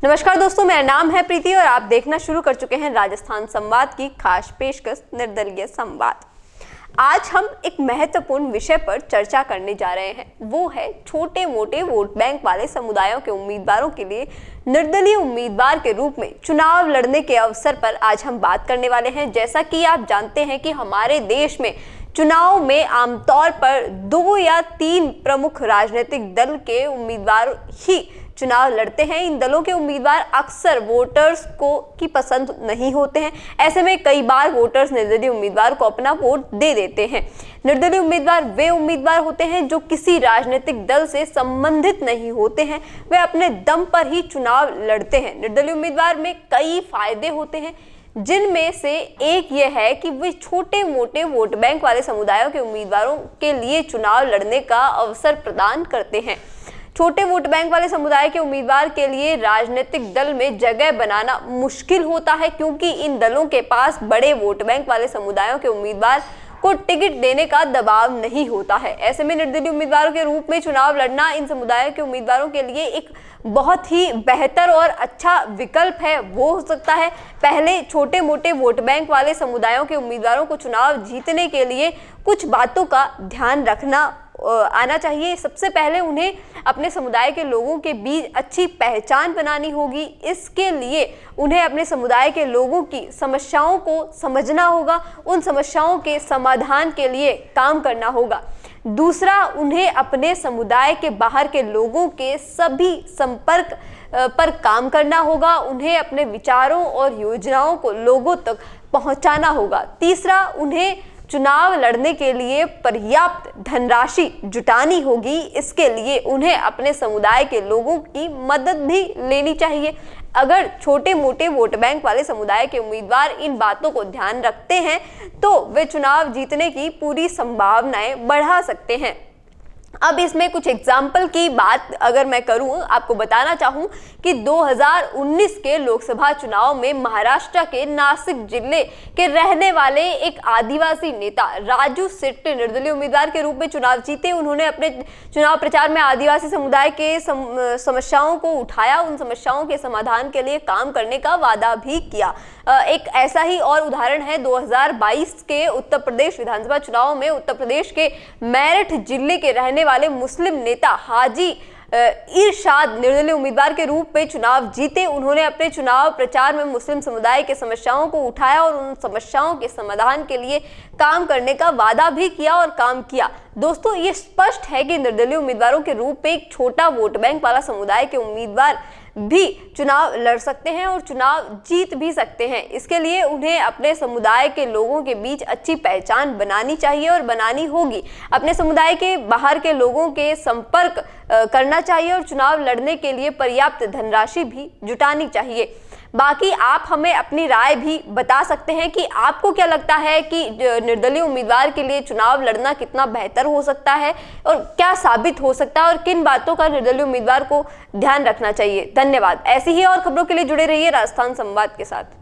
नमस्कार दोस्तों, मेरा नाम है प्रीति और आप देखना शुरू कर चुके हैं राजस्थान संवाद की खास पेशकश निर्दलीय संवाद। आज हम एक महत्वपूर्ण विषय पर चर्चा करने जा रहे हैं। वो है छोटे मोटे वोट बैंक वाले समुदायों के उम्मीदवारों के लिए निर्दलीय उम्मीदवार के रूप में चुनाव लड़ने के अवसर पर आज हम बात करने वाले हैं। जैसा कि आप जानते हैं कि हमारे देश में चुनाव में आमतौर पर 2 या 3 प्रमुख राजनीतिक दल के उम्मीदवार ही चुनाव लड़ते हैं। इन दलों के उम्मीदवार अक्सर वोटर्स की पसंद नहीं होते हैं। ऐसे में कई बार वोटर्स निर्दलीय उम्मीदवार को अपना वोट दे देते हैं। निर्दलीय उम्मीदवार वे उम्मीदवार होते हैं जो किसी राजनीतिक दल से संबंधित नहीं होते हैं, वे अपने दम पर ही चुनाव लड़ते हैं। निर्दलीय उम्मीदवार में कई फायदे होते हैं, जिनमें से एक ये है कि वे छोटे मोटे वोट बैंक वाले समुदायों के उम्मीदवारों के लिए चुनाव लड़ने का अवसर प्रदान करते हैं। छोटे वोट बैंक वाले समुदाय के उम्मीदवार के लिए राजनीतिक दल में जगह बनाना मुश्किल होता है, क्योंकि इन दलों के पास बड़े वोट बैंक वाले समुदायों के उम्मीदवार को टिकट देने का दबाव नहीं होता है। ऐसे में निर्दलीय उम्मीदवारों के रूप में चुनाव लड़ना इन समुदायों के उम्मीदवारों के लिए एक बहुत ही बेहतर और अच्छा विकल्प है। वो हो सकता है पहले छोटे मोटे वोट बैंक वाले समुदायों के उम्मीदवारों को चुनाव जीतने के लिए कुछ बातों का ध्यान रखना आना चाहिए। सबसे पहले उन्हें अपने समुदाय के लोगों के बीच अच्छी पहचान बनानी होगी। इसके लिए उन्हें अपने समुदाय के लोगों की समस्याओं को समझना होगा, उन समस्याओं के समाधान के लिए काम करना होगा। दूसरा, उन्हें अपने समुदाय के बाहर के लोगों के सभी संपर्क पर काम करना होगा। उन्हें अपने विचारों और योजनाओं को लोगों तक पहुंचाना होगा। तीसरा, उन्हें चुनाव लड़ने के लिए पर्याप्त धनराशि जुटानी होगी। इसके लिए उन्हें अपने समुदाय के लोगों की मदद भी लेनी चाहिए। अगर छोटे मोटे वोट बैंक वाले समुदाय के उम्मीदवार इन बातों को ध्यान रखते हैं तो वे चुनाव जीतने की पूरी संभावनाएं बढ़ा सकते हैं। अब इसमें कुछ एग्जाम्पल की बात अगर मैं करूं, आपको बताना चाहूं कि 2019 के लोकसभा चुनाव में महाराष्ट्र के नासिक जिले के रहने वाले एक आदिवासी नेता राजू सेट्टी निर्दलीय उम्मीदवार के रूप में चुनाव जीते। उन्होंने अपने चुनाव प्रचार में आदिवासी समुदाय के समस्याओं को उठाया, उन समस्याओं के समाधान के लिए काम करने का वादा भी किया। एक ऐसा ही और उदाहरण है 2022 के उत्तर प्रदेश विधानसभा चुनाव में उत्तर प्रदेश के मेरठ जिले के रहने वाले मुस्लिम नेता हाजी इरशाद निर्दलीय उम्मीदवार के रूप में चुनाव जीते। उन्होंने अपने चुनाव प्रचार में मुस्लिम समुदाय के समस्याओं को उठाया और उन समस्याओं के समाधान के लिए काम करने का वादा भी किया और काम किया। दोस्तों, ये स्पष्ट है कि निर्दलीय उम्मीदवारों के रूप में एक छोटा वोट बैंक वाला समुदाय के उम्मीदवार भी चुनाव लड़ सकते हैं और चुनाव जीत भी सकते हैं। इसके लिए उन्हें अपने समुदाय के लोगों के बीच अच्छी पहचान बनानी चाहिए और बनानी होगी। अपने समुदाय के बाहर के लोगों के संपर्क करना चाहिए और चुनाव लड़ने के लिए पर्याप्त धनराशि भी जुटानी चाहिए। बाकी आप हमें अपनी राय भी बता सकते हैं कि आपको क्या लगता है कि निर्दलीय उम्मीदवार के लिए चुनाव लड़ना कितना बेहतर हो सकता है और क्या साबित हो सकता है और किन बातों का निर्दलीय उम्मीदवार को ध्यान रखना चाहिए। धन्यवाद। ऐसी ही और खबरों के लिए जुड़े रहिए राजस्थान संवाद के साथ।